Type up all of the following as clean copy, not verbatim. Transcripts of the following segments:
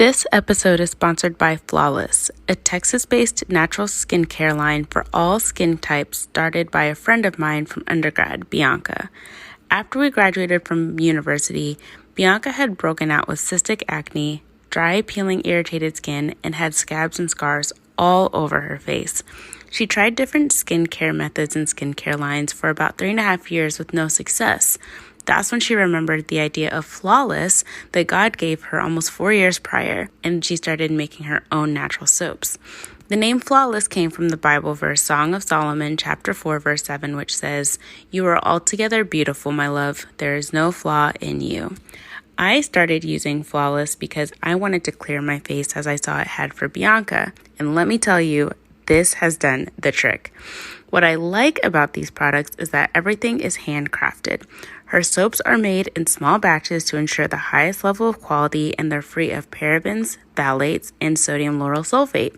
This episode is sponsored by Flawless, a Texas-based natural skincare line for all skin types started by a friend of mine from undergrad, Bianca. After we graduated from university, Bianca had broken out with cystic acne, dry, peeling, irritated skin, and had scabs and scars all over her face. She tried different skincare methods and skincare lines for about 3.5 years with no success. That's when she remembered the idea of Flawless that God gave her almost 4 years prior, and she started making her own natural soaps. The name Flawless came from the Bible verse Song of Solomon, chapter 4, verse 7, which says, "You are altogether beautiful, my love. There is no flaw in you." I started using Flawless because I wanted to clear my face as I saw it had for Bianca. And let me tell you, this has done the trick. What I like about these products is that everything is handcrafted. Her soaps are made in small batches to ensure the highest level of quality, and they're free of parabens, phthalates, and sodium lauryl sulfate.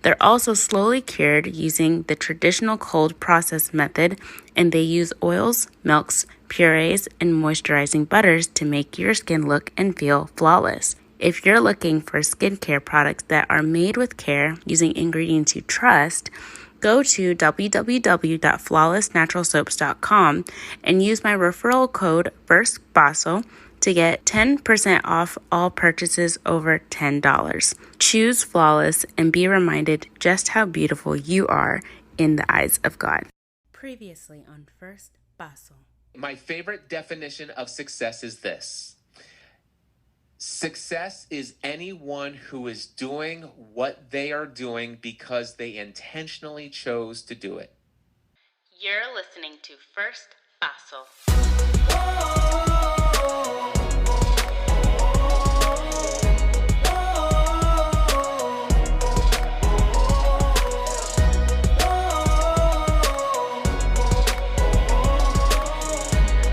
They're also slowly cured using the traditional cold process method, and they use oils, milks, purees, and moisturizing butters to make your skin look and feel flawless. If you're looking for skincare products that are made with care using ingredients you trust, go to www.flawlessnaturalsoaps.com and use my referral code FIRSTBASO to get 10% off all purchases over $10. Choose Flawless and be reminded just how beautiful you are in the eyes of God. Previously on First Baso. My favorite definition of success is this. Success is anyone who is doing what they are doing because they intentionally chose to do it. You're listening to First Baso.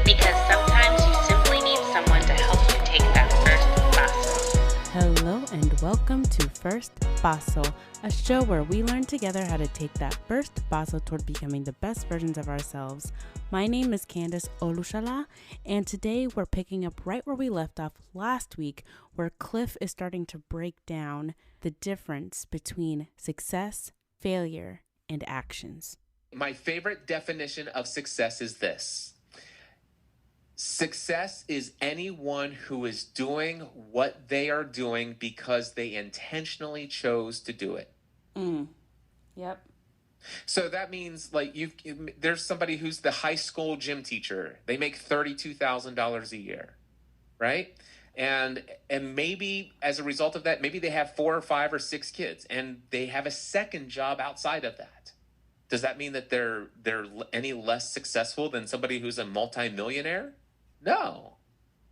Because sometimes you simply need someone to help you take that first paso. Hello and welcome to First Baso, a show where we learn together how to take that first paso toward becoming the best versions of ourselves. My name is Candace Olushala, and today we're picking up right where we left off last week, where Cliff is starting to break down the difference between success, failure, and actions. My favorite definition of success is this. Success is anyone who is doing what they are doing because they intentionally chose to do it. Yep. So that means there's somebody who's the high school gym teacher. They make $32,000 a year, right? And maybe as a result of that, maybe they have 4 or 5 or 6 kids and they have a second job outside of that. Does that mean that they're any less successful than somebody who's a multimillionaire? No.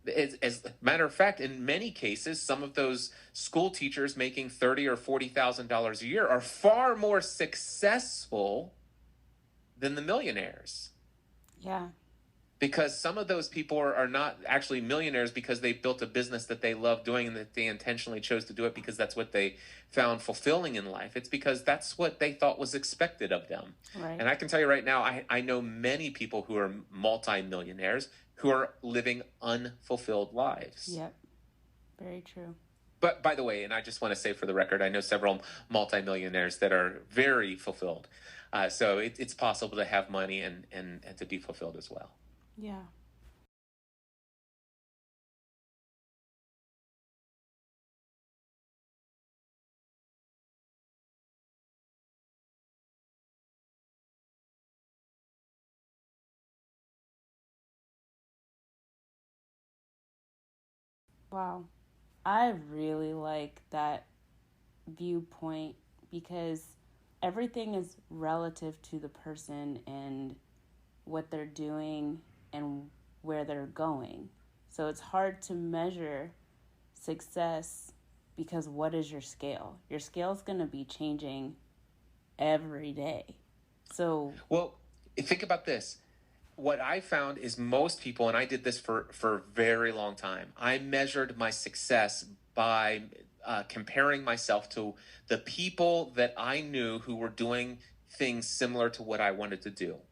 As a matter of fact, in many cases, some of those school teachers making $30,000 or $40,000 a year are far more successful than the millionaires. Yeah. Because some of those people are not actually millionaires because they built a business that they love doing and that they intentionally chose to do it because that's what they found fulfilling in life. It's because that's what they thought was expected of them. Right. And I can tell you right now, I know many people who are multimillionaires who are living unfulfilled lives. Yep. Very true. But by the way, and I just want to say for the record, I know several multimillionaires that are very fulfilled. So it's possible to have money and to be fulfilled as well. Yeah. Wow. I really like that viewpoint because everything is relative to the person and what they're doing and where they're going. So it's hard to measure success because what is your scale? Your scale's going to be changing every day. So, well, think about this. What I found is most people, and I did this for a very long time, I measured my success by comparing myself to the people that I knew who were doing things similar to what I wanted to do.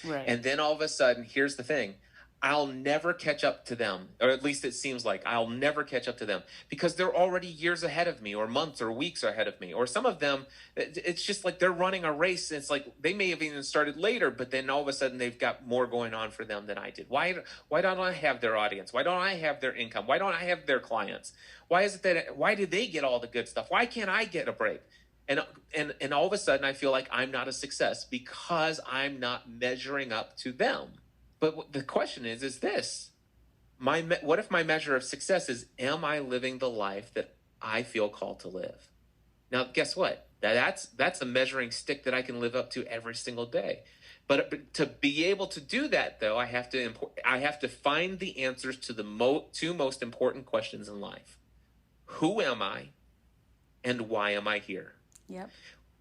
right. And then all of a sudden, here's the thing. I'll never catch up to them, or at least it seems like I'll never catch up to them because they're already years ahead of me, or months or weeks ahead of me. Or some of them, it's just like they're running a race. It's like they may have even started later, but then all of a sudden they've got more going on for them than I did. Why don't I have their audience? Why don't I have their income? Why don't I have their clients? Why did they get all the good stuff? Why can't I get a break? And all of a sudden I feel like I'm not a success because I'm not measuring up to them. But the question is this: what if my measure of success is, am I living the life that I feel called to live? Now, guess what? That's a measuring stick that I can live up to every single day. But to be able to do that, though, I have to find the answers to the two most important questions in life: who am I, and why am I here? Yep.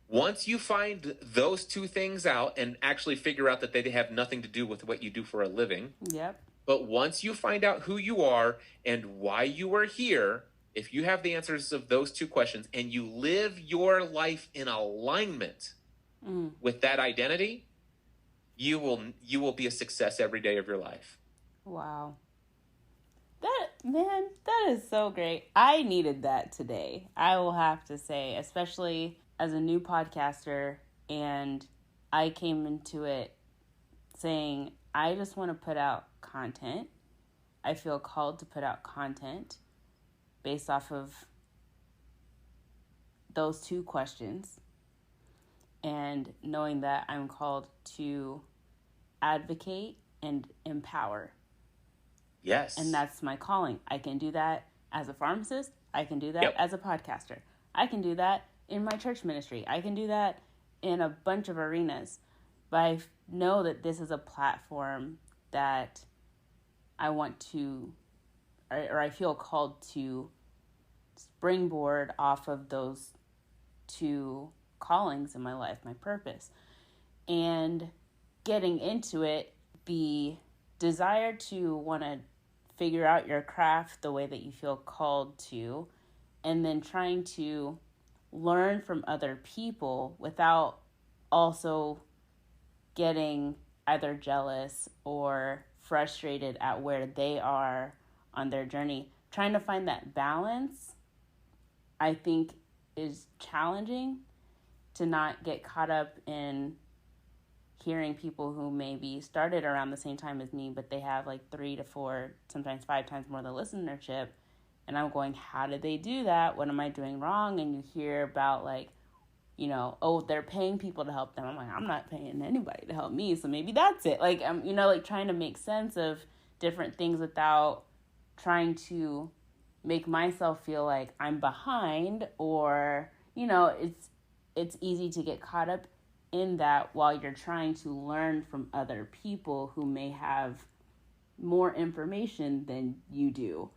Once you find those two things out and actually figure out that they have nothing to do with what you do for a living. Yep. But once you find out who you are and why you are here, if you have the answers of those two questions and you live your life in alignment with that identity, you will be a success every day of your life. Wow. That is so great. I needed that today. I will have to say, especially as a new podcaster, and I came into it saying, I just want to put out content. I feel called to put out content based off of those two questions, and knowing that I'm called to advocate and empower. Yes. And that's my calling. I can do that as a pharmacist. I can do that as a podcaster. I can do that in my church ministry. I can do that in a bunch of arenas. But I know that this is a platform that I want to, or I feel called to springboard off of those two callings in my life, my purpose. And getting into it, the desire to want to figure out your craft the way that you feel called to, and then trying to learn from other people without also getting either jealous or frustrated at where they are on their journey. Trying to find that balance, I think, is challenging, to not get caught up in hearing people who maybe started around the same time as me, but they have like 3 to 4, sometimes 5 times more the listenership. And I'm going, how did they do that? What am I doing wrong? And you hear about like, you know, oh, they're paying people to help them. I'm like, I'm not paying anybody to help me. So maybe that's it. Like, I'm, you know, like trying to make sense of different things without trying to make myself feel like I'm behind, or, you know, it's easy to get caught up in that while you're trying to learn from other people who may have more information than you do.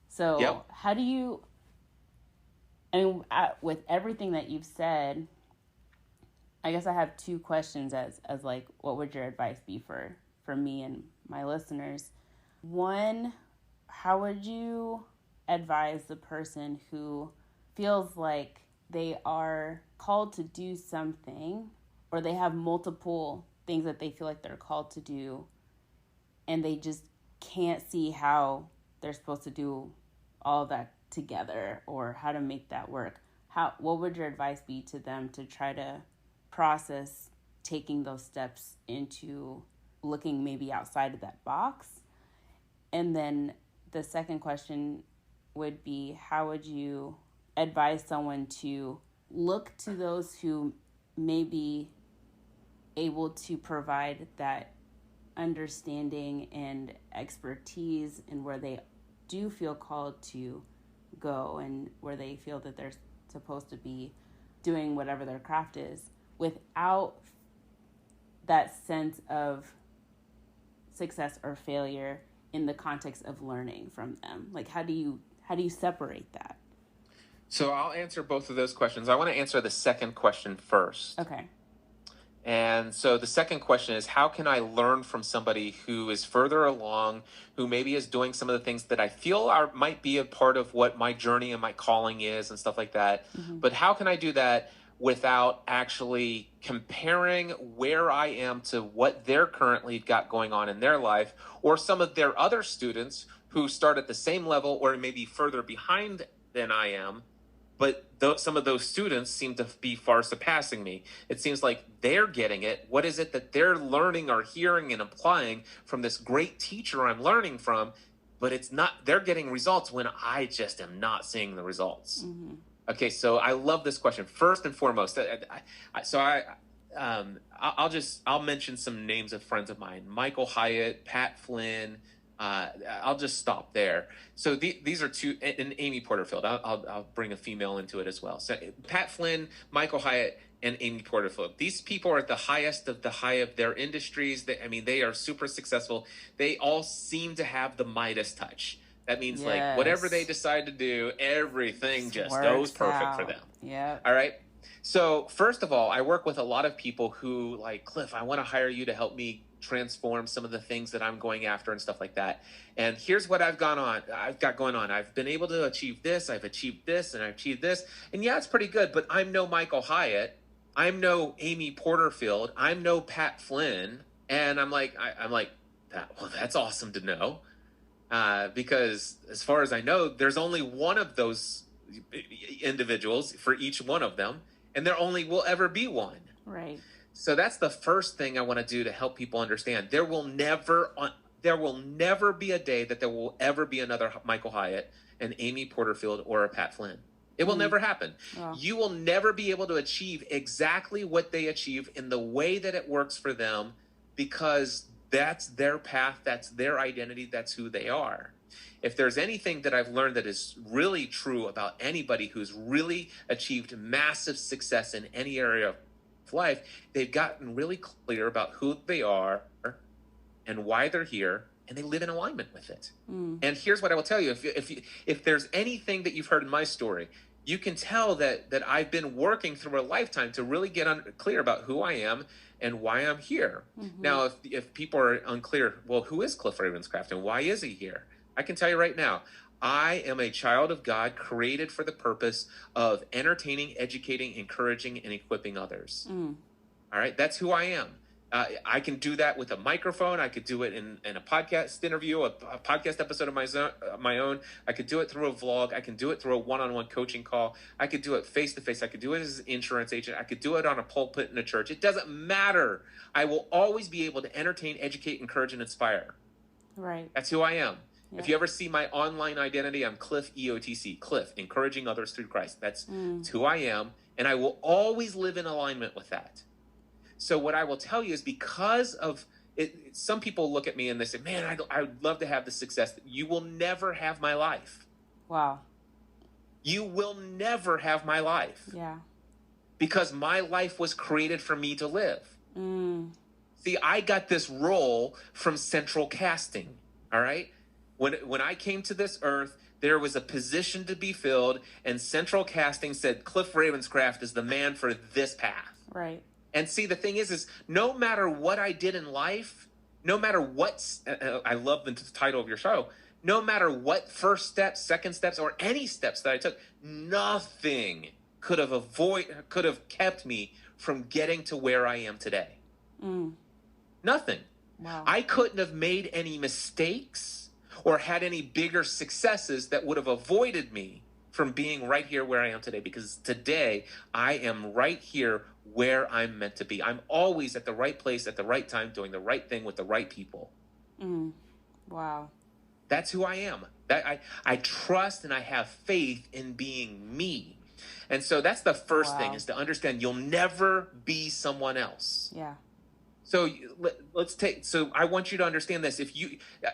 So how do you, I mean, with everything that you've said, I guess I have 2 questions as like, what would your advice be for me and my listeners? One, how would you advise the person who feels like they are called to do something, or they have multiple things that they feel like they're called to do, and they just can't see how they're supposed to do all that together, or how to make that work? What would your advice be to them to try to process taking those steps into looking maybe outside of that box? And then the second question would be, how would you advise someone to look to those who may be able to provide that understanding and expertise in where they do feel called to go, and where they feel that they're supposed to be doing whatever their craft is, without that sense of success or failure in the context of learning from them? Like, how do you separate that? So I'll answer both of those questions. I want to answer the second question first. Okay. And so the second question is, how can I learn from somebody who is further along, who maybe is doing some of the things that I feel might be a part of what my journey and my calling is and stuff like that. Mm-hmm. But how can I do that without actually comparing where I am to what they're currently got going on in their life, or some of their other students who start at the same level or maybe further behind than I am. But some of those students seem to be far surpassing me. It seems like they're getting it. What is it that they're learning or hearing and applying from this great teacher I'm learning from? But it's not, they're getting results when I just am not seeing the results. Mm-hmm. Okay, so I love this question. First and foremost, I'll mention some names of friends of mine: Michael Hyatt, Pat Flynn. I'll just stop there. So these are two, and Amy Porterfield. I'll bring a female into it as well. So Pat Flynn, Michael Hyatt, and Amy Porterfield. These people are at the highest of the high of their industries. They are super successful. They all seem to have the Midas touch. That means like whatever they decide to do, everything just goes perfect for them. Yeah. All right. So first of all, I work with a lot of people who like, Cliff, I want to hire you to help me transform some of the things that I'm going after and stuff like that. And here's what I've got going on. I've been able to achieve this. I've achieved this and I've achieved this. And yeah, it's pretty good, but I'm no Michael Hyatt. I'm no Amy Porterfield. I'm no Pat Flynn. And I'm like, that's awesome to know. Because as far as I know, there's only one of those individuals for each one of them, and there only will ever be one. Right. So that's the first thing I want to do to help people understand. There will never be a day that there will ever be another Michael Hyatt, an Amy Porterfield, or a Pat Flynn. It will never happen. Oh. You will never be able to achieve exactly what they achieve in the way that it works for them, because that's their path, that's their identity, that's who they are. If there's anything that I've learned that is really true about anybody who's really achieved massive success in any area of life, they've gotten really clear about who they are and why they're here, and they live in alignment with it. And here's what I will tell you. If there's anything that you've heard in my story, you can tell that I've been working through a lifetime to really get clear about who I am and why I'm here. Mm-hmm. Now, if people are unclear, well, who is Cliff Ravenscraft and why is he here? I can tell you right now, I am a child of God created for the purpose of entertaining, educating, encouraging, and equipping others. All right, that's who I am. I can do that with a microphone. I could do it in a podcast interview, a podcast episode of my own. I could do it through a vlog. I can do it through a one-on-one coaching call. I could do it face-to-face. I could do it as an insurance agent. I could do it on a pulpit in a church. It doesn't matter. I will always be able to entertain, educate, encourage, and inspire. Right. That's who I am. Yeah. If you ever see my online identity, I'm Cliff EOTC, Cliff, encouraging others through Christ. That's who I am, and I will always live in alignment with that. So what I will tell you is, because of it, some people look at me and they say, man, I would love to have the success. You will never have my life. Wow. You will never have my life. Yeah. Because my life was created for me to live. See, I got this role from Central Casting, all right? When I came to this earth, there was a position to be filled, and Central Casting said Cliff Ravenscraft is the man for this path. Right. And see, the thing is no matter what I did in life, no matter what, I love the title of your show, no matter what first steps, second steps, or any steps that I took, nothing could have kept me from getting to where I am today. Nothing. Wow. I couldn't have made any mistakes or had any bigger successes that would have avoided me from being right here where I am today, because today I am right here where I'm meant to be. I'm always at the right place at the right time, doing the right thing with the right people. Wow. That's who I am. I trust and I have faith in being me. And so that's the first thing, is to understand you'll never be someone else. Yeah. So so I want you to understand this.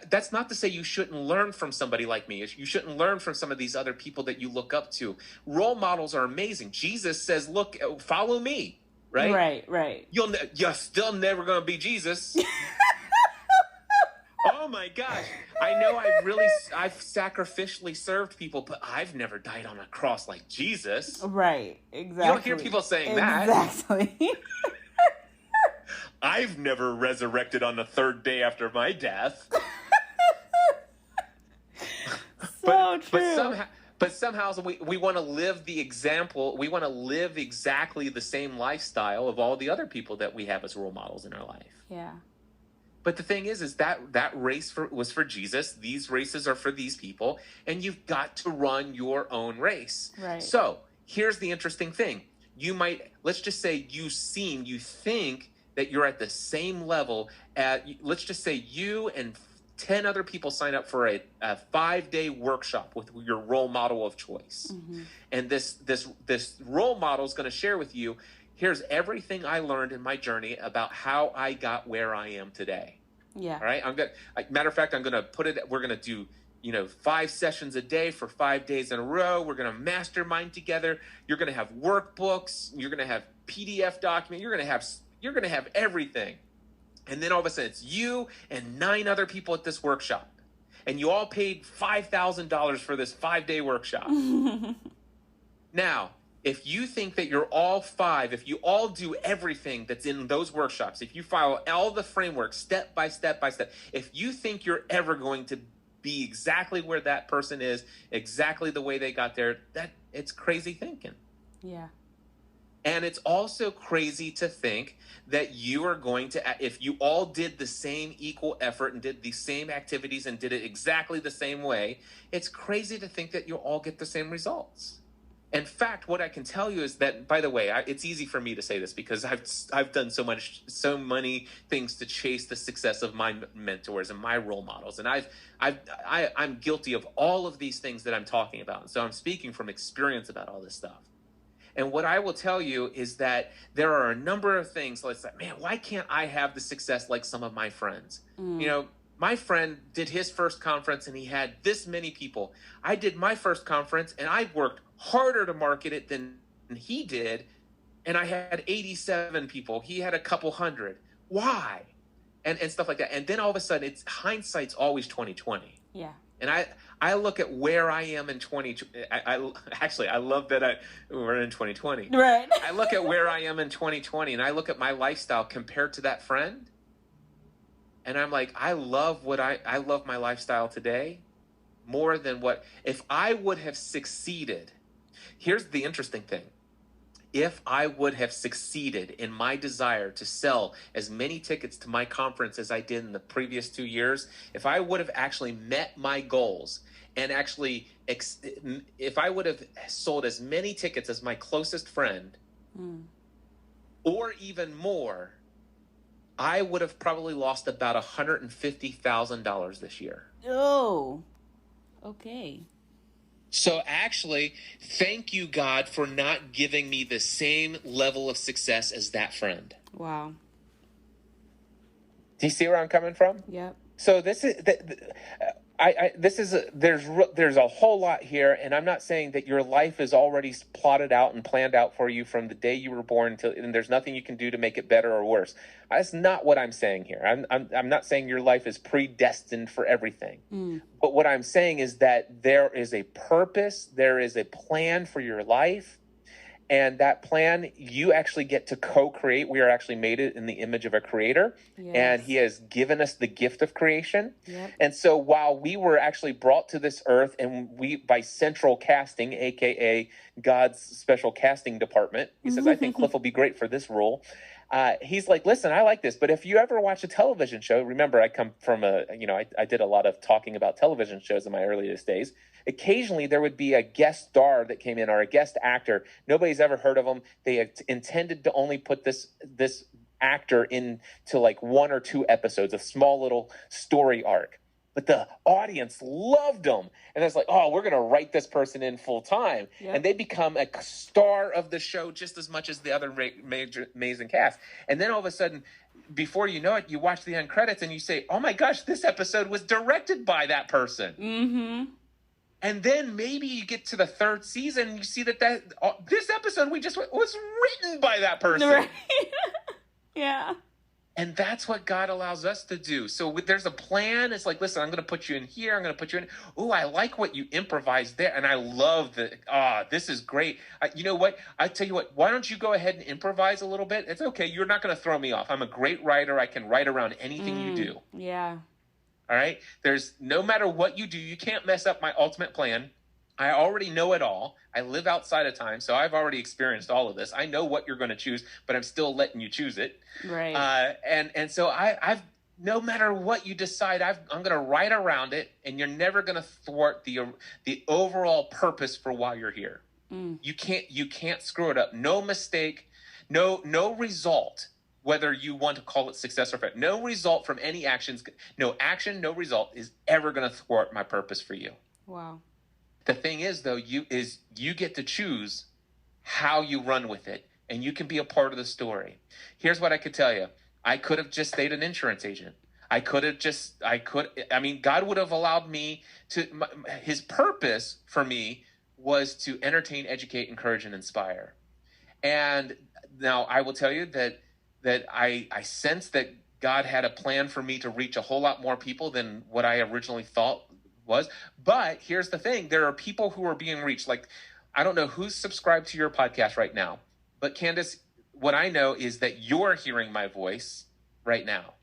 That's not to say you shouldn't learn from somebody like me. You shouldn't learn from some of these other people that you look up to. Role models are amazing. Jesus says, look, follow me, right? Right. You're still never going to be Jesus. Oh my gosh. I know I've sacrificially served people, but I've never died on a cross like Jesus. Right. Exactly. You don't hear people saying that. Exactly. I've never resurrected on the third day after my death. So true. But somehow we want to live the example. We want to live exactly the same lifestyle of all the other people that we have as role models in our life. Yeah. But the thing is that race was for Jesus. These races are for these people, and you've got to run your own race. Right. So here's the interesting thing. Let's just say you think that you're at the same level let's just say you and 10 other people sign up for a 5-day workshop with your role model of choice. Mm-hmm. And this role model is going to share with you, here's everything I learned in my journey about how I got where I am today. Yeah. All right. Matter of fact, we're going to do, 5 sessions a day for 5 days in a row. We're going to mastermind together. You're going to have workbooks. You're going to have PDF documents. You're going to have everything. And then all of a sudden it's you and 9 other people at this workshop. And you all paid $5,000 for this 5-day workshop. Now, if you think that you're all 5, if you all do everything that's in those workshops, if you follow all the framework step by step by step, if you think you're ever going to be exactly where that person is, exactly the way they got there, it's crazy thinking. Yeah. And it's also crazy to think that you are going to, if you all did the same equal effort and did the same activities and did it exactly the same way, it's crazy to think that you'll all get the same results. In fact, what I can tell you is that, by the way, it's easy for me to say this because I've done so many things to chase the success of my mentors and my role models, and I'm guilty of all of these things that I'm talking about. And so I'm speaking from experience about all this stuff. And what I will tell you is that there are a number of things like, man, why can't I have the success like some of my friends? My friend did his first conference and he had this many people. I did my first conference and I worked harder to market it than he did. And I had 87 people. He had a couple hundred. Why? And stuff like that. And then all of a sudden, hindsight's always 20/20. Yeah. And I look at where I am in 2020. I love that we're in 2020. Right. I look at where I am in 2020 and I look at my lifestyle compared to that friend. And I'm like, I love my lifestyle today more than if I would have succeeded. Here's the interesting thing. If I would have succeeded in my desire to sell as many tickets to my conference as I did in the previous 2 years, if I would have actually met my goals and actually, if I would have sold as many tickets as my closest friend or even more, I would have probably lost about $150,000 this year. Oh, okay. So actually, thank you, God, for not giving me the same level of success as that friend. Wow. Do you see where I'm coming from? Yep. So there's a whole lot here, and I'm not saying that your life is already plotted out and planned out for you from the day you were born and there's nothing you can do to make it better or worse. That's not what I'm saying here. I'm not saying your life is predestined for everything. But what I'm saying is that there is a purpose, there is a plan for your life. And that plan, you actually get to co-create. We are actually made it in the image of a creator. Yes. And he has given us the gift of creation. Yep. And so while we were actually brought to this earth and by central casting, a.k.a. God's special casting department, he says, I think Cliff will be great for this role. He's like, listen, I like this. But if you ever watch a television show, remember, I come from I did a lot of talking about television shows in my earliest days. Occasionally, there would be a guest star that came in or a guest actor. Nobody's ever heard of them. They intended to only put this actor into like 1 or 2 episodes, a small little story arc. But the audience loved them. And it's like, oh, we're going to write this person in full time. Yep. And they become a star of the show just as much as the other amazing cast. And then all of a sudden, before you know it, you watch the end credits and you say, oh my gosh, this episode was directed by that person. Mm-hmm. And then maybe you get to the 3rd season and you see that this episode was written by that person. Right. Yeah. And that's what God allows us to do. So there's a plan. It's like, listen, I'm going to put you in here. I'm going to put you in. Oh, I like what you improvised there. And I love this is great. You know what? I tell you what, why don't you go ahead and improvise a little bit? It's okay. You're not going to throw me off. I'm a great writer. I can write around anything you do. Yeah. All right. No matter what you do, you can't mess up my ultimate plan. I already know it all. I live outside of time, so I've already experienced all of this. I know what you're going to choose, but I'm still letting you choose it. Right. And so I've no matter what you decide, I'm going to ride around it, and you're never going to thwart the overall purpose for why you're here. You can't screw it up. No mistake, no result. Whether you want to call it success or failure, no result from any actions, no action, no result is ever going to thwart my purpose for you. Wow. The thing is, though, you get to choose how you run with it, and you can be a part of the story. Here's what I could tell you. I could have just stayed an insurance agent. I mean, God would have allowed me to, his purpose for me was to entertain, educate, encourage, and inspire. And now I will tell you that I sense that God had a plan for me to reach a whole lot more people than what I originally thought was. But here's the thing. There are people who are being reached. Like, I don't know who's subscribed to your podcast right now, but Candace, what I know is that you're hearing my voice right now.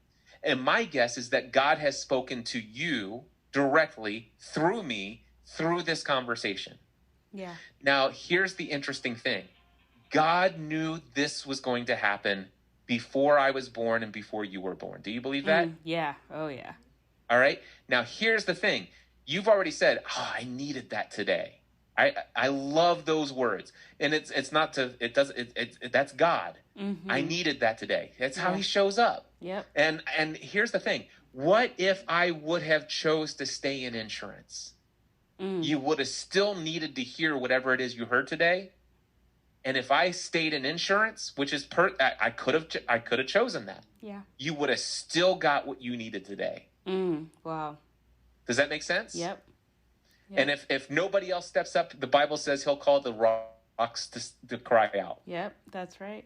And my guess is that God has spoken to you directly through me, through this conversation. Yeah. Now, here's the interesting thing. God knew this was going to happen before I was born and before you were born. Do you believe that? Yeah. Oh, yeah. All right. Now, here's the thing. You've already said, I needed that today. I love those words. And it's not to, that's God. Mm-hmm. I needed that today. That's how he shows up. Yep. And here's the thing. What if I would have chose to stay in insurance? You would have still needed to hear whatever it is you heard today. And if I stayed in insurance, which is I could have chosen that. Yeah. You would have still got what you needed today. Wow. Does that make sense? Yep. And if nobody else steps up, the Bible says he'll call the rocks to cry out. Yep, that's right.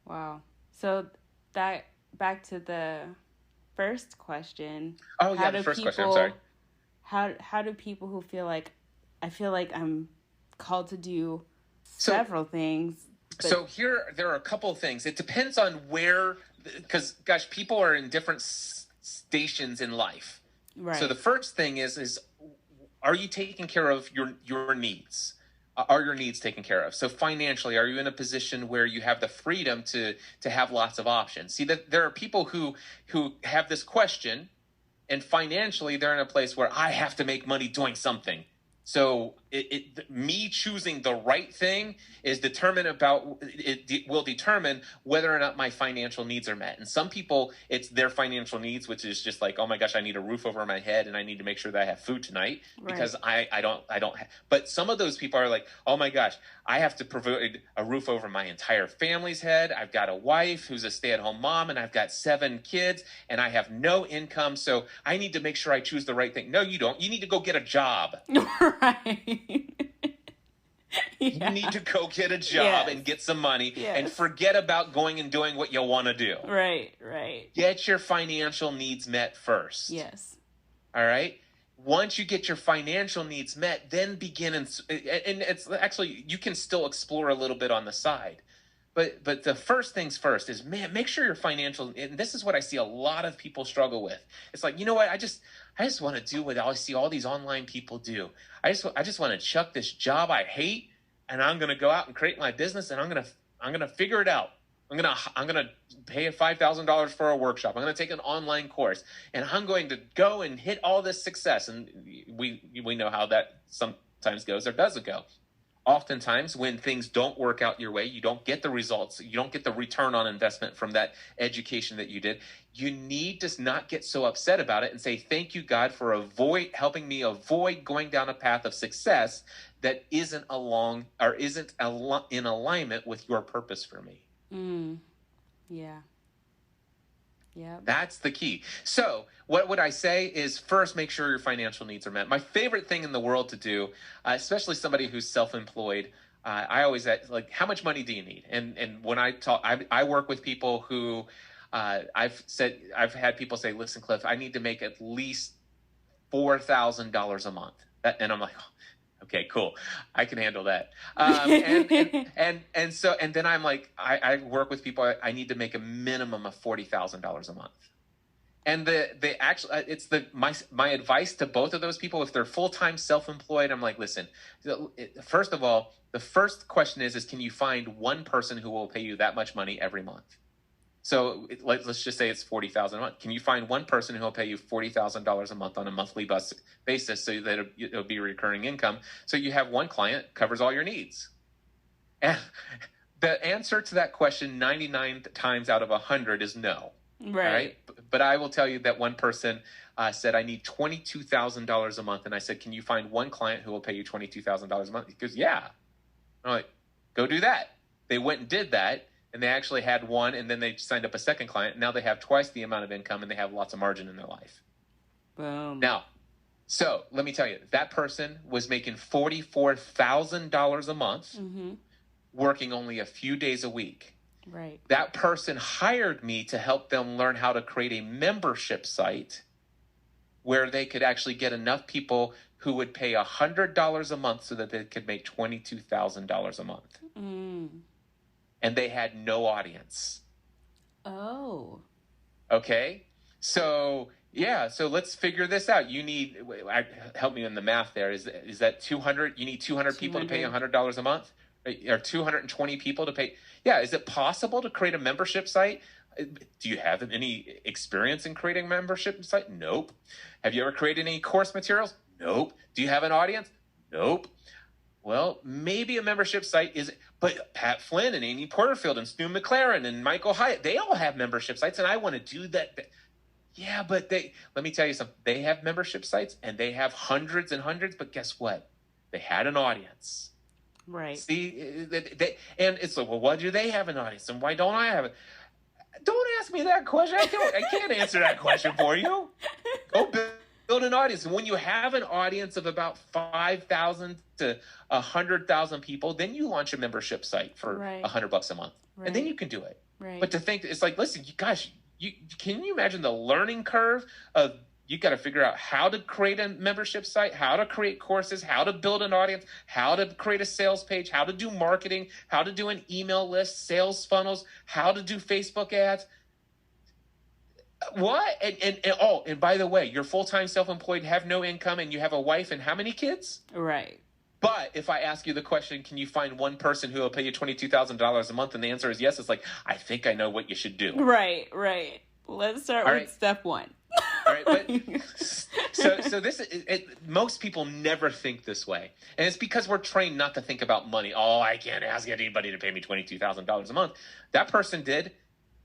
Wow. So that back to the first question. Oh yeah, the first question. I'm sorry. How do people who feel like I'm called to do several things? So there are a couple of things. It depends on where, because gosh, people are in different stations in life. Right. So the first thing is are you taking care of your needs? Are your needs taken care of? So financially, are you in a position where you have the freedom to have lots of options? See, that there are people who have this question, and financially they're in a place where I have to make money doing something. So me choosing the right thing is will determine whether or not my financial needs are met. And some people, it's their financial needs, which is just like, oh my gosh, I need a roof over my head and I need to make sure that I have food tonight because I don't have. But some of those people are like, oh my gosh, I have to provide a roof over my entire family's head. I've got a wife who's a stay-at-home mom and I've got 7 kids and I have no income. So I need to make sure I choose the right thing. No, you don't. You need to go get a job. Right. You need to go get a job and get some money and forget about going and doing what you want to do. Right. Get your financial needs met first. Yes. All right? Once you get your financial needs met, then begin and it's actually, you can still explore a little bit on the side. But the first things first is, man, make sure your financial, and this is what I see a lot of people struggle with. It's like, you know what, I just want to do what I see all these online people do. I just want to chuck this job I hate, and I'm going to go out and create my business, and I'm going to figure it out. I'm going to pay $5,000 for a workshop. I'm going to take an online course, and I'm going to go and hit all this success. And we know how that sometimes goes or doesn't go. Oftentimes, when things don't work out your way, you don't get the results, you don't get the return on investment from that education that you did. You need to not get so upset about it and say, thank you, God, for helping me avoid going down a path of success that isn't in alignment with your purpose for me. Yeah. Yeah. That's the key. So what would I say is, first, make sure your financial needs are met. My favorite thing in the world to do, especially somebody who's self-employed, I always ask, like, how much money do you need? And when I talk, I work with people who I've had people say, listen, Cliff, I need to make at least $4,000 a month. And I'm like, oh, okay, cool. I can handle that. And then I'm like, I work with people. I need to make a minimum of $40,000 a month. And the actual it's my advice to both of those people, if they're full-time self-employed, I'm like, listen, first of all, the first question is can you find one person who will pay you that much money every month? So let's just say it's $40,000 a month. Can you find one person who will pay you $40,000 a month on a monthly basis so that it'll be recurring income? So you have one client covers all your needs. And the answer to that question 99 times out of 100 is no. Right. But I will tell you that one person said, I need $22,000 a month. And I said, can you find one client who will pay you $22,000 a month? He goes, yeah. I'm like, go do that. They went and did that. And they actually had one. And then they signed up a second client. Now they have twice the amount of income and they have lots of margin in their life. Boom. Now, so let me tell you, that person was making $44,000 a month, working only a few days a week. Right. That person hired me to help them learn how to create a membership site where they could actually get enough people who would pay $100 a month so that they could make $22,000 a month. And they had no audience. Oh. Okay. So yeah. So let's figure this out. You need, help me in the math there. Is that 200? You need 200 people to pay $100 a month? Or 220 people to pay? Yeah. Is it possible to create a membership site? Do you have any experience in creating a membership site? Nope. Have you ever created any course materials? Nope. Do you have an audience? Nope. Well, maybe a membership site is, but Pat Flynn and Amy Porterfield and Stu McLaren and Michael Hyatt, they all have membership sites, and I want to do that. Yeah, but let me tell you something. They have membership sites and they have hundreds and hundreds, but guess what? They had an audience. Right. See, and it's like, well, why do they have an audience and why don't I have it? Don't ask me that question. I can't answer that question for you. Go build an audience. And when you have an audience of about 5,000 to 100,000 people, then you launch a membership site for $100 a month. Right. And then you can do it. Right. But to think, it's like, listen, can you imagine the learning curve of, you got to figure out how to create a membership site, how to create courses, how to build an audience, how to create a sales page, how to do marketing, how to do an email list, sales funnels, how to do Facebook ads. What? And by the way, you're full-time self-employed, have no income, and you have a wife and how many kids? Right. But if I ask you the question, can you find one person who will pay you $22,000 a month? And the answer is yes. It's like, I think I know what you should do. Right. Let's start with step one. All right, but so this most people never think this way, and it's because we're trained not to think about money. Oh, I can't ask anybody to pay me $22,000 a month. That person did.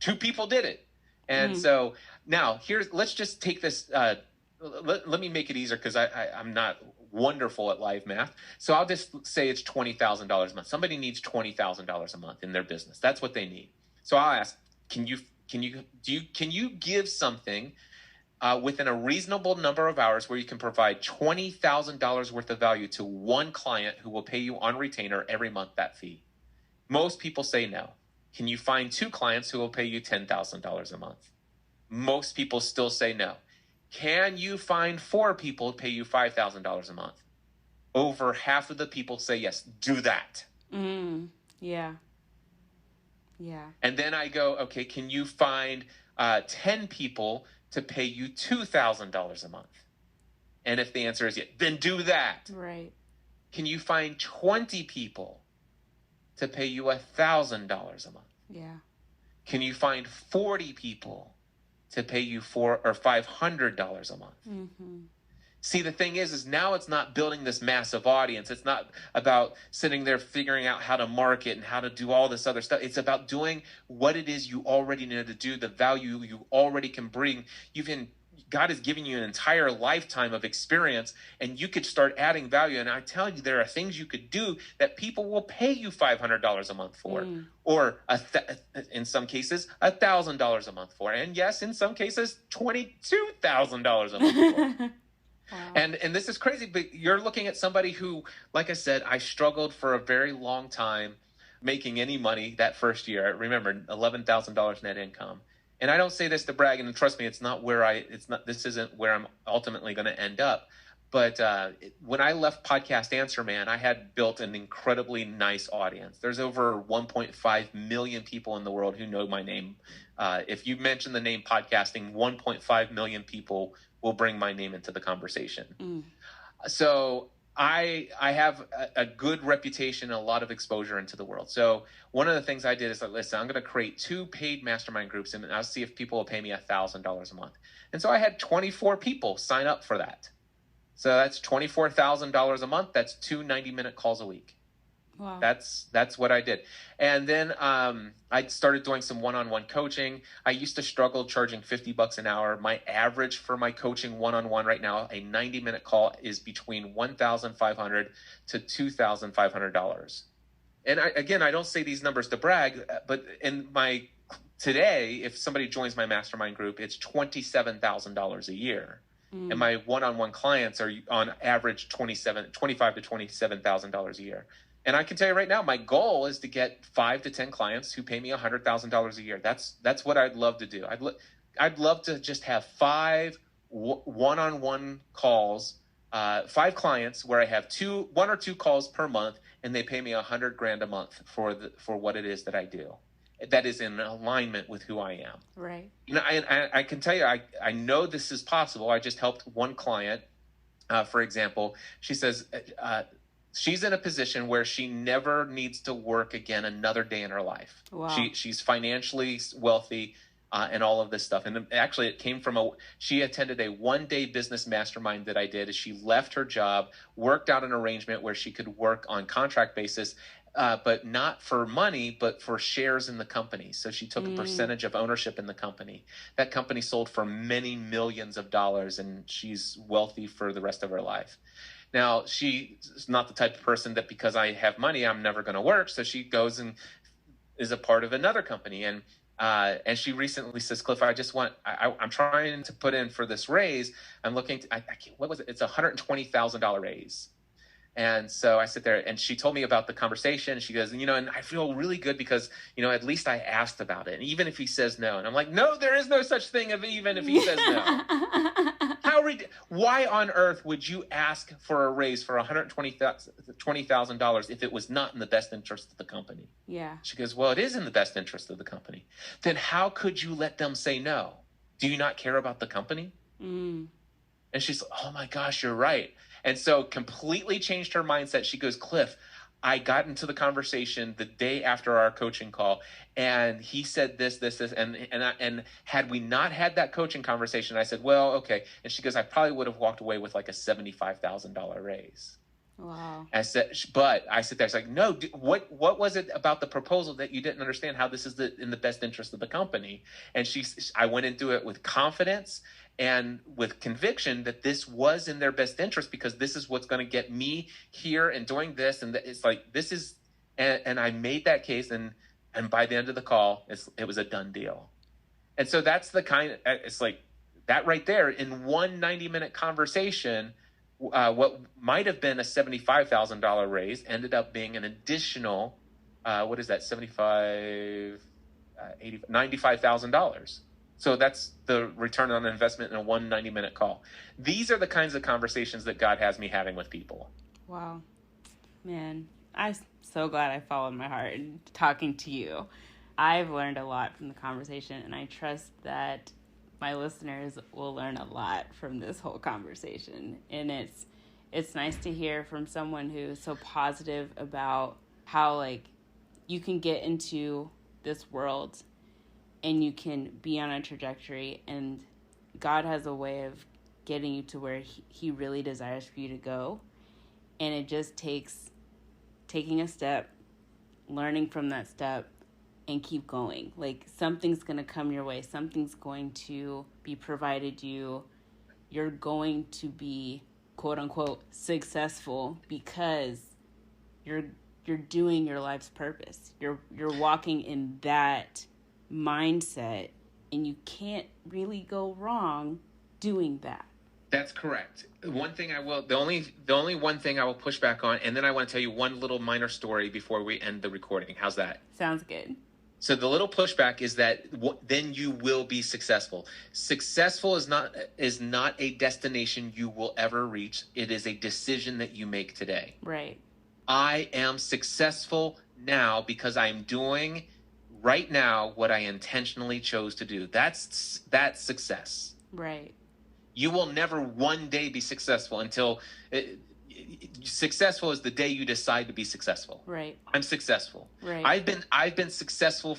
2 people did it, and so now let's just take this. Let me make it easier because I'm not wonderful at live math. So I'll just say it's $20,000 a month. Somebody needs $20,000 a month in their business. That's what they need. So I'll ask, can you give something within a reasonable number of hours where you can provide $20,000 worth of value to one client who will pay you on retainer every month that fee? Most people say no. Can you find 2 clients who will pay you $10,000 a month? Most people still say no. Can you find 4 people to pay you $5,000 a month? Over half of the people say yes. Do that. Yeah. And then I go, okay, can you find 10 people to pay you $2,000 a month? And if the answer is yes, then do that. Right. Can you find 20 people to pay you $1,000 a month? Yeah. Can you find 40 people to pay you $400 or $500 a month? See, the thing is now it's not building this massive audience. It's not about sitting there figuring out how to market and how to do all this other stuff. It's about doing what it is you already know to do, the value you already can bring. God has given you an entire lifetime of experience, and you could start adding value. And I tell you, there are things you could do that people will pay you $500 a month for, or in some cases, $1,000 a month for. And yes, in some cases, $22,000 a month for. Wow. And this is crazy, but you're looking at somebody who, like I said, I struggled for a very long time making any money that first year. I remember $11,000 net income. And I don't say this to brag, and trust me, this isn't where I'm ultimately going to end up. But when I left Podcast Answer Man, I had built an incredibly nice audience. There's over 1.5 million people in the world who know my name. If you mention the name podcasting, 1.5 million people will bring my name into the conversation. So I have a good reputation and a lot of exposure into the world. So one of the things I did is like, listen, I'm going to create 2 paid mastermind groups, and I'll see if people will pay me $1,000 a month. And so I had 24 people sign up for that. So that's $24,000 a month. That's 2 90-minute calls a week. Wow. That's what I did. And then I started doing some one-on-one coaching. I used to struggle charging $50 an hour. My average for my coaching one-on-one right now, a 90-minute call, is between $1,500 to $2,500. And I don't say these numbers to brag, but today, if somebody joins my mastermind group, it's $27,000 a year. And my one-on-one clients are on average $25,000 to $27,000 a year. And I can tell you right now, my goal is to get 5 to 10 clients who pay me $100,000 a year. That's what I'd love to do. I'd love to just have 5 one-on-one calls, 5 clients where I have 1 or 2 calls per month, and they pay me $100,000 a month for what it is that I do. That is in alignment with who I am. Right. I can tell you, I know this is possible. I just helped one client, for example. She says she's in a position where she never needs to work again another day in her life. Wow. She's financially wealthy and all of this stuff. And actually, it came from she attended a one-day business mastermind that I did. She left her job, worked out an arrangement where she could work on contract basis, but not for money, but for shares in the company. So she took a percentage of ownership in the company. That company sold for many millions of dollars, and she's wealthy for the rest of her life. Now, she's not the type of person that because I have money, I'm never going to work. So she goes and is a part of another company. And she recently says, Cliff, I'm trying to put in for this raise. I'm looking to, what was it? It's $120,000 raise. And so I sit there, and she told me about the conversation. She goes, and I feel really good because, at least I asked about it. And even if he says no, and I'm like, no, there is no such thing even if he says no. Why on earth would you ask for a raise for $120,000 if it was not in the best interest of the company? Yeah. She goes, well, it is in the best interest of the company. Then how could you let them say no? Do you not care about the company? And she's like, oh my gosh, you're right. And so completely changed her mindset. She goes, Cliff, I got into the conversation the day after our coaching call, and he said this, and had we not had that coaching conversation, I said, well, okay. And she goes, I probably would have walked away with like a $75,000 raise. Wow. I said, but I sit there, it's like, no, what was it about the proposal that you didn't understand how this is in the best interest of the company? And I went into it with confidence and with conviction that this was in their best interest because this is what's going to get me here and doing this. And it's like, this is, and I made that case, and by the end of the call, it was a done deal. And so that's it's like that right there in one 90-minute conversation. What might have been a $75,000 raise ended up being an additional, what is that? $95,000. So that's the return on investment in a one 90-minute call. These are the kinds of conversations that God has me having with people. Wow. Man, I'm so glad I followed my heart in talking to you. I've learned a lot from the conversation, and I trust that my listeners will learn a lot from this whole conversation. And it's nice to hear from someone who's so positive about how you can get into this world and you can be on a trajectory, and God has a way of getting you to where he really desires for you to go. And it just takes taking a step, learning from that step, and keep going. Something's going to come your way. Something's going to be provided you. You're going to be, quote unquote, successful because you're doing your life's purpose. You're walking in that mindset, and you can't really go wrong doing that. That's correct. One thing the only one thing I will push back on, and then I want to tell you one little minor story before we end the recording. How's that? Sounds good. So the little pushback is that then you will be successful. Successful is not a destination you will ever reach. It is a decision that you make today. Right. I am successful now because I'm doing right now what I intentionally chose to do. That's success. Right. You will never one day be successful until successful is the day you decide to be successful. Right. I'm successful. Right. I've been successful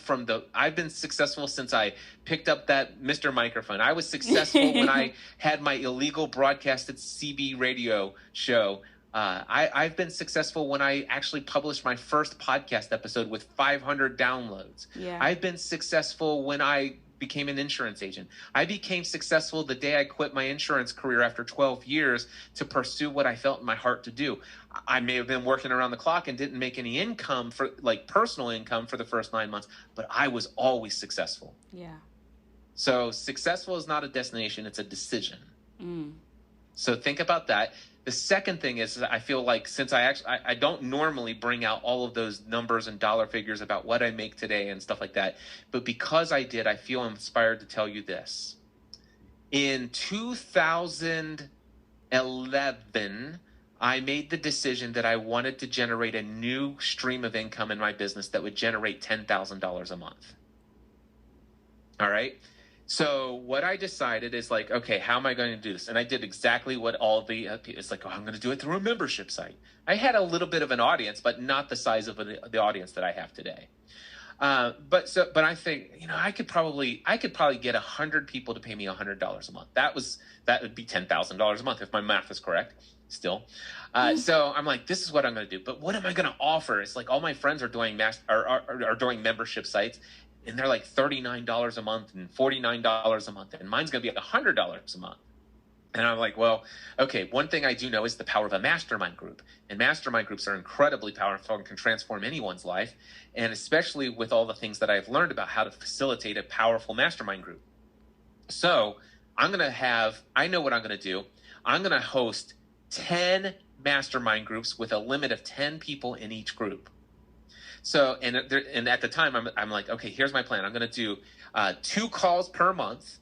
since I picked up that Mr. Microphone. I was successful when I had my illegal broadcasted CB radio show. I've been successful when I actually published my first podcast episode with 500 downloads. Yeah. I've been successful when I became an insurance agent. I became successful the day I quit my insurance career after 12 years to pursue what I felt in my heart to do. I may have been working around the clock and didn't make any income for personal income for the first 9 months, but I was always successful. Yeah. So successful is not a destination, it's a decision. Mm. So think about that. The second thing is I feel like since I don't normally bring out all of those numbers and dollar figures about what I make today and stuff like that, but because I did, I feel inspired to tell you this. In 2011, I made the decision that I wanted to generate a new stream of income in my business that would generate $10,000 a month. All right? So what I decided is okay, how am I going to do this? And I did exactly what all the it's I'm going to do it through a membership site. I had a little bit of an audience, but not the size of the audience that I have today. But I think I could probably get 100 people to pay me $100 a month. That would be $10,000 a month if my math is correct. Still, so I'm like, this is what I'm going to do. But what am I going to offer? It's all my friends are doing are doing membership sites. And they're $39 a month and $49 a month. And mine's going to be $100 a month. And I'm like, well, okay, one thing I do know is the power of a mastermind group. And mastermind groups are incredibly powerful and can transform anyone's life. And especially with all the things that I've learned about how to facilitate a powerful mastermind group. So I know what I'm going to do. I'm going to host 10 mastermind groups with a limit of 10 people in each group. So, and at the time, I'm like, okay, here's my plan. I'm going to do 2 calls per month.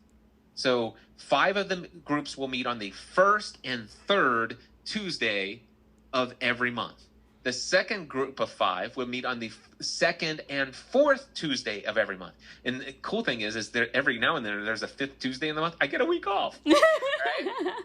So 5 of the groups will meet on the first and third Tuesday of every month. The second group of 5 will meet on the second and fourth Tuesday of every month. And the cool thing is there every now and then there's a 5th Tuesday in the month. I get a week off. Right?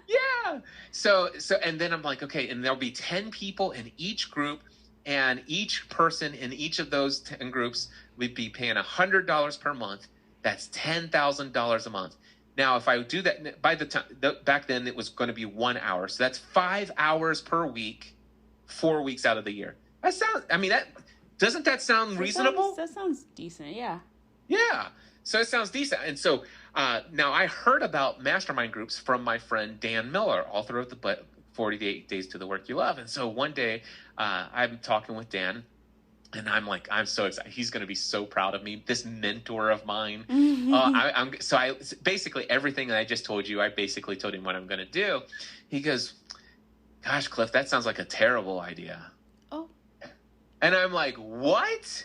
Yeah. So, and then I'm like, okay, and there'll be 10 people in each group. And each person in each of those 10 groups would be paying $100 per month. That's $10,000 a month. Now, if I do that, by the time back then it was going to be 1 hour, so that's 5 hours per week, 4 weeks out of the year. Doesn't that sound reasonable? That sounds decent. Yeah. Yeah. So it sounds decent. And so now I heard about mastermind groups from my friend Dan Miller, author of the book 48 Days to the Work You Love. And so one day I'm talking with Dan and I'm so excited. He's going to be so proud of me. This mentor of mine. I basically everything that I just told you, I basically told him what I'm going to do. He goes, gosh, Cliff, that sounds like a terrible idea. Oh. And I'm like, what?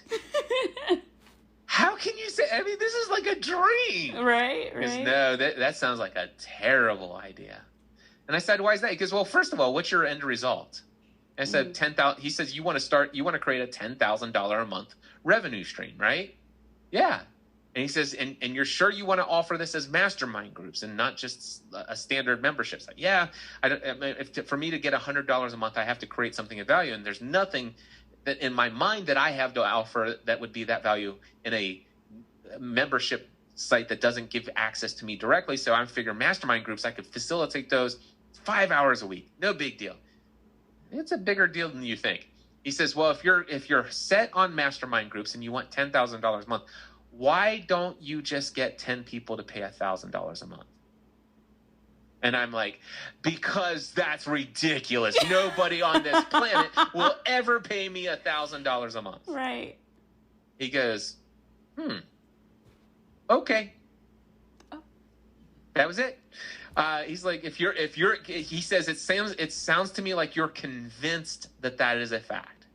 How can you say, this is like a dream. Right. No, that sounds like a terrible idea. And I said, why is that? He goes, well, first of all, what's your end result? And I said, 10,000. He says, you want to create a $10,000 a month revenue stream, right? Yeah. And he says, and you're sure you want to offer this as mastermind groups and not just a standard membership site? Yeah. For me to get $100 a month, I have to create something of value. And there's nothing that in my mind that I have to offer that would be that value in a membership site that doesn't give access to me directly. So I'm figuring mastermind groups, I could facilitate those 5 hours a week. No big deal. It's a bigger deal than you think. He says, well, if you're set on mastermind groups and you want $10,000 a month, why don't you just get 10 people to pay $1,000 a month? And I'm like, because that's ridiculous. Nobody on this planet will ever pay me $1,000 a month. Right. He goes, okay. Oh. That was it. He's like, he says, it sounds to me like you're convinced that is a fact.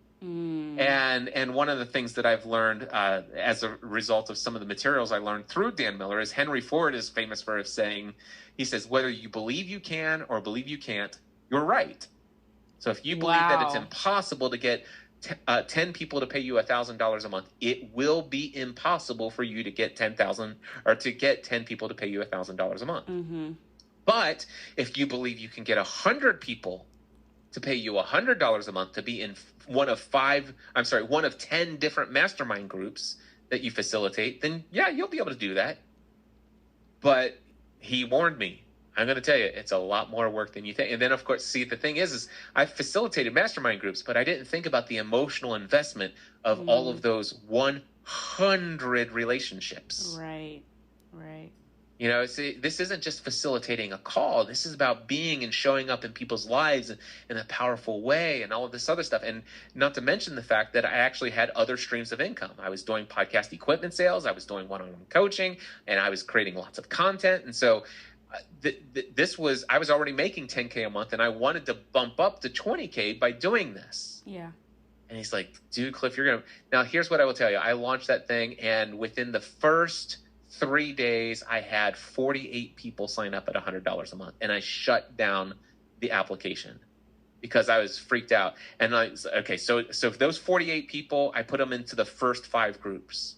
And one of the things that I've learned as a result of some of the materials I learned through Dan Miller is Henry Ford is famous for saying, he says, whether you believe you can or believe you can't, you're right. So if you believe that it's impossible to get 10 people to pay you $1,000 a month, it will be impossible for you to get 10,000 or to get 10 people to pay you $1,000 a month. But if you believe you can get 100 people to pay you $100 a month to be in one of 10 different mastermind groups that you facilitate, then yeah, you'll be able to do that. But he warned me, I'm going to tell you, it's a lot more work than you think. And then, of course, see, the thing is I facilitated mastermind groups, but I didn't think about the emotional investment of all of those 100 relationships. Right. You know, see, this isn't just facilitating a call. This is about being and showing up in people's lives in a powerful way and all of this other stuff. And not to mention the fact that I actually had other streams of income. I was doing podcast equipment sales. I was doing one-on-one coaching, and I was creating lots of content. And so I was already making $10K a month, and I wanted to bump up to $20K by doing this. Yeah. And he's like, dude, Cliff, now here's what I will tell you. I launched that thing, and within the first 3 days, I had 48 people sign up at $100 a month, and I shut down the application because I was freaked out. And I was, okay, so those 48 people, I put them into the first 5 groups,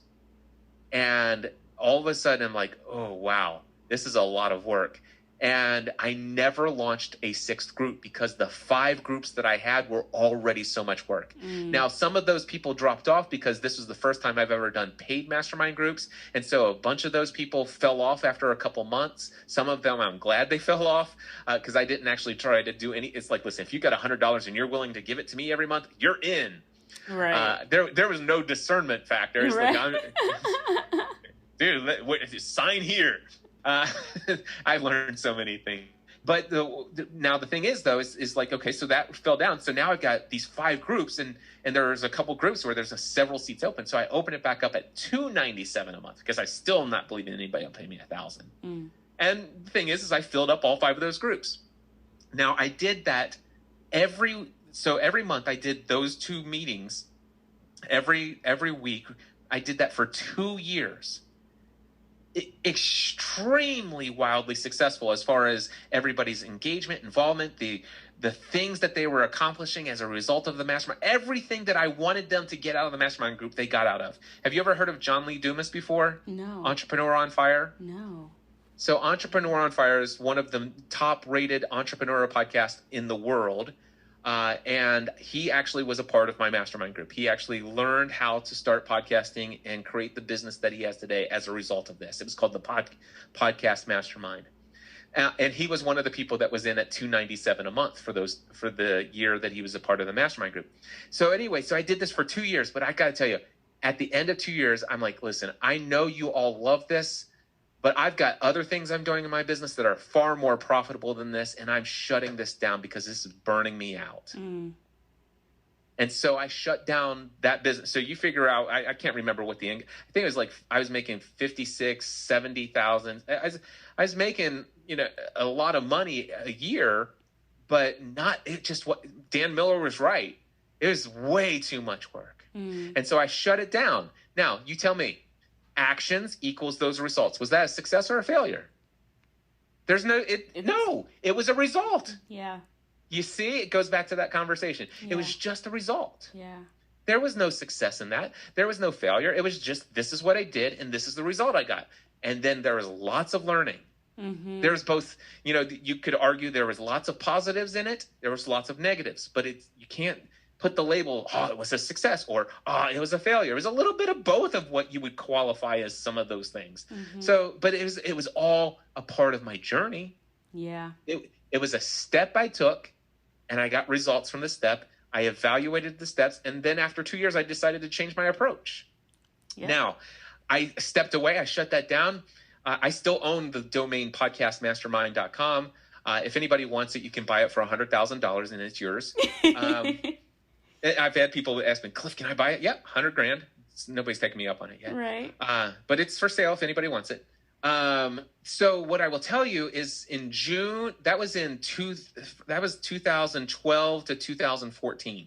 and all of a sudden, I'm like, oh wow, this is a lot of work. And I never launched a 6th group because the 5 groups that I had were already so much work. Now, some of those people dropped off because this was the first time I've ever done paid mastermind groups. And so a bunch of those people fell off after a couple months. Some of them, I'm glad they fell off because I didn't actually try to do any. It's like, listen, if you got $100 and you're willing to give it to me every month, you're in. Right. There was no discernment factor. It's right. like, dude, sign here. I learned so many things. But now the thing is, though, is like, okay, so that fell down. So now I've got these 5 groups, and there's a couple groups where there's several seats open. So I open it back up at $297 a month because I still am not believing anybody will pay me $1,000. And the thing is I filled up all 5 of those groups. Now I did that every month. I did those 2 meetings every week. I did that for 2 years. Extremely wildly successful as far as everybody's engagement, involvement, the things that they were accomplishing as a result of the mastermind. Everything that I wanted them to get out of the mastermind group, they got out of. Have you ever heard of John Lee Dumas before? No. Entrepreneur on Fire? No. So Entrepreneur on Fire is one of the top-rated entrepreneur podcasts in the world. And he actually was a part of my mastermind group. He actually learned how to start podcasting and create the business that he has today as a result of this. It was called the Podcast Mastermind. And he was one of the people that was in at $297 a month for the year that he was a part of the mastermind group. So anyway, so I did this for 2 years, but I got to tell you, at the end of 2 years, I'm like, listen, I know you all love this, but I've got other things I'm doing in my business that are far more profitable than this, and I'm shutting this down because this is burning me out. And so I shut down that business. So you figure out, I can't remember what I think it was like I was making 56, 70,000. I was making, a lot of money a year, but what Dan Miller was right. It was way too much work. And so I shut it down. Now, you tell me. Actions equals those results. Was that a success or a failure? No, it was a result. Yeah. You see, it goes back to that conversation. Yeah. It was just a result. Yeah. There was no success in that. There was no failure. It was just, this is what I did, and this is the result I got. And then there was lots of learning. There's both, you could argue there was lots of positives in it. There was lots of negatives, but you can't put the label, it was a success, or it was a failure. It was a little bit of both of what you would qualify as some of those things. So, but it was all a part of my journey. Yeah. It was a step I took, and I got results from the step. I evaluated the steps, and then after 2 years, I decided to change my approach. Yeah. Now, I stepped away. I shut that down. I still own the domain podcastmastermind.com. If anybody wants it, you can buy it for $100,000, and it's yours. I've had people ask me, Cliff, can I buy it? Yep, $100,000. Nobody's taken me up on it yet. Right. But it's for sale if anybody wants it. So what I will tell you is in June, that was 2012 to 2014.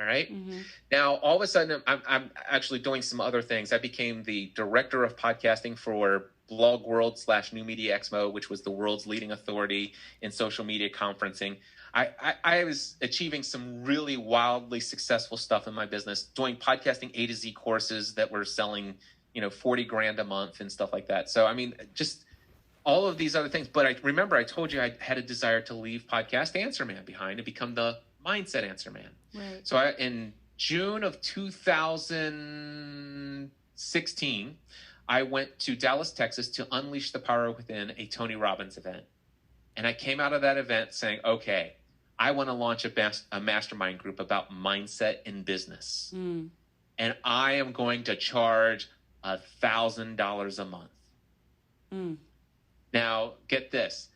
All right. Mm-hmm. Now, all of a sudden, I'm actually doing some other things. I became the director of podcasting for Blog World / New Media Expo, which was the world's leading authority in social media conferencing. I was achieving some really wildly successful stuff in my business, doing podcasting A to Z courses that were selling, 40 grand a month and stuff like that. So, I mean, just all of these other things. But I remember I told you I had a desire to leave Podcast Answer Man behind and become the Mindset Answer Man. Right. So in June of 2016, I went to Dallas, Texas to Unleash the Power Within, a Tony Robbins event. And I came out of that event saying, okay, I want to launch a mastermind group about mindset in business. And I am going to charge $1,000 a month. Now, get this.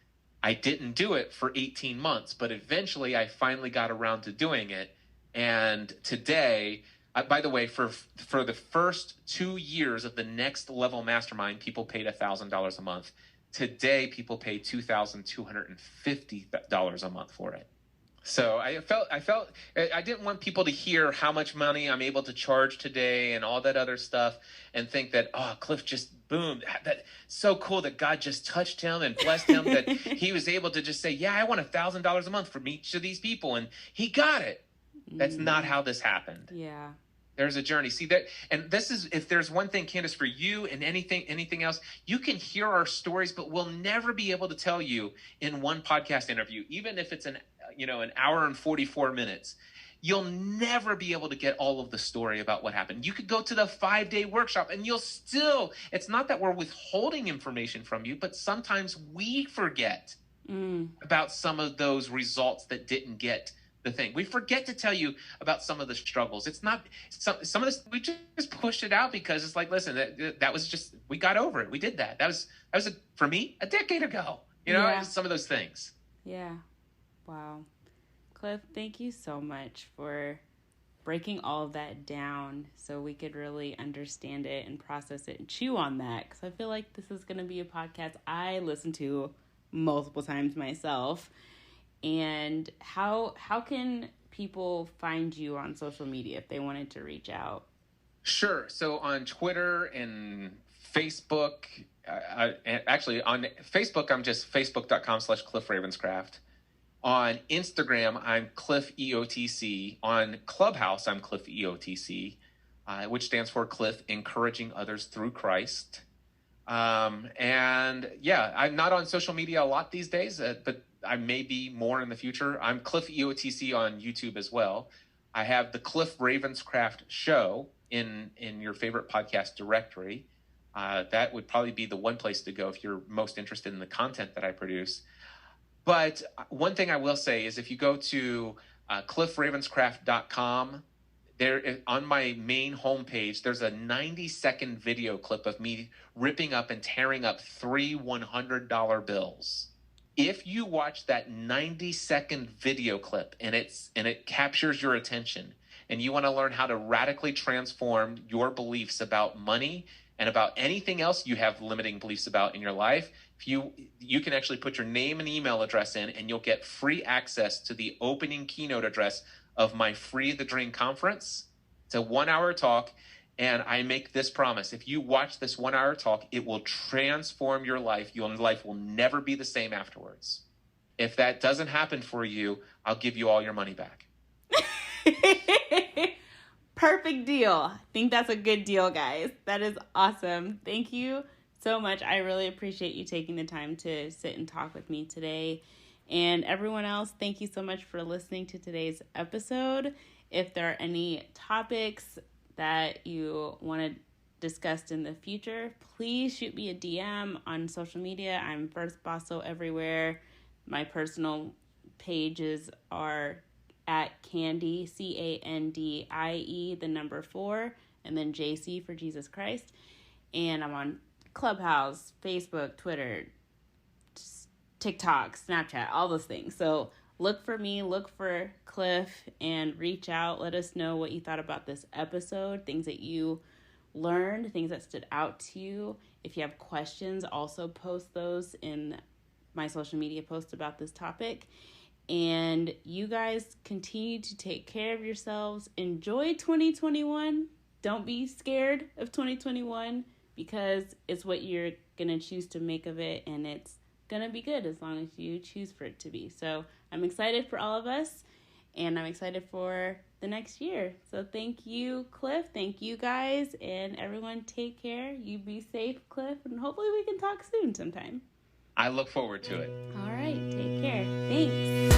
I didn't do it for 18 months, but eventually I finally got around to doing it. And today, by the way, for the first 2 years of the Next Level Mastermind, people paid $1,000 a month. Today, people pay $2,250 a month for it. So I felt I didn't want people to hear how much money I'm able to charge today and all that other stuff and think that, oh, Cliff just boom, that's so cool that God just touched him and blessed him that he was able to just say, yeah, I want $1,000 a month from each of these people, and he got it. That's not how this happened. Yeah. There's a journey. See that, and this is, if there's one thing, Candace, for you and anything else, you can hear our stories, but we'll never be able to tell you in one podcast interview, even if it's an hour and 44 minutes. You'll never be able to get all of the story about what happened. You could go to the 5-day workshop and it's not that we're withholding information from you, but sometimes we forget about some of those results that didn't get the thing. We forget to tell you about some of the struggles. It's not some of this, we just pushed it out because it's like, listen, that was just, we got over it. We did that. That was for me a decade ago, some of those things. Yeah. Wow. Cliff, thank you so much for breaking all of that down so we could really understand it and process it and chew on that. Because I feel like this is going to be a podcast I listen to multiple times myself. And how can people find you on social media if they wanted to reach out? Sure. So on Twitter and Facebook, actually on Facebook, I'm just facebook.com/Cliff Ravenscraft. On Instagram, I'm Cliff EOTC. On Clubhouse, I'm Cliff EOTC, which stands for Cliff Encouraging Others Through Christ. And yeah, I'm not on social media a lot these days, but I may be more in the future. I'm Cliff EOTC on YouTube as well. I have the Cliff Ravenscraft Show in your favorite podcast directory. That would probably be the one place to go if you're most interested in the content that I produce. But one thing I will say is if you go to cliffravenscraft.com, there on my main homepage, there's a 90-second video clip of me ripping up and tearing up 3 $100 bills. If you watch that 90-second video clip and it captures your attention, and you want to learn how to radically transform your beliefs about money and about anything else you have limiting beliefs about in your life, if you can actually put your name and email address in, and you'll get free access to the opening keynote address of my Free the Dream conference. It's a 1-hour talk, and I make this promise. If you watch this 1-hour talk, it will transform your life. Your life will never be the same afterwards. If that doesn't happen for you, I'll give you all your money back. Perfect deal. I think that's a good deal, guys. That is awesome. Thank you so much. I really appreciate you taking the time to sit and talk with me today. And everyone else, thank you so much for listening to today's episode. If there are any topics that you want to discuss in the future, please shoot me a DM on social media. I'm First Bosso everywhere. My personal pages are at Candie, CANDIE, the number 4, and then JC for Jesus Christ. And I'm on Clubhouse, Facebook, Twitter, TikTok, Snapchat, all those things. So look for me, look for Cliff, and reach out. Let us know what you thought about this episode, things that you learned, things that stood out to you. If you have questions, also post those in my social media posts about this topic. And you guys continue to take care of yourselves. Enjoy 2021. Don't be scared of 2021 because it's what you're going to choose to make of it. And it's going to be good as long as you choose for it to be. So I'm excited for all of us. And I'm excited for the next year. So thank you, Cliff. Thank you, guys. And everyone, take care. You be safe, Cliff. And hopefully we can talk soon sometime. I look forward to it. All right. Take care. Thanks.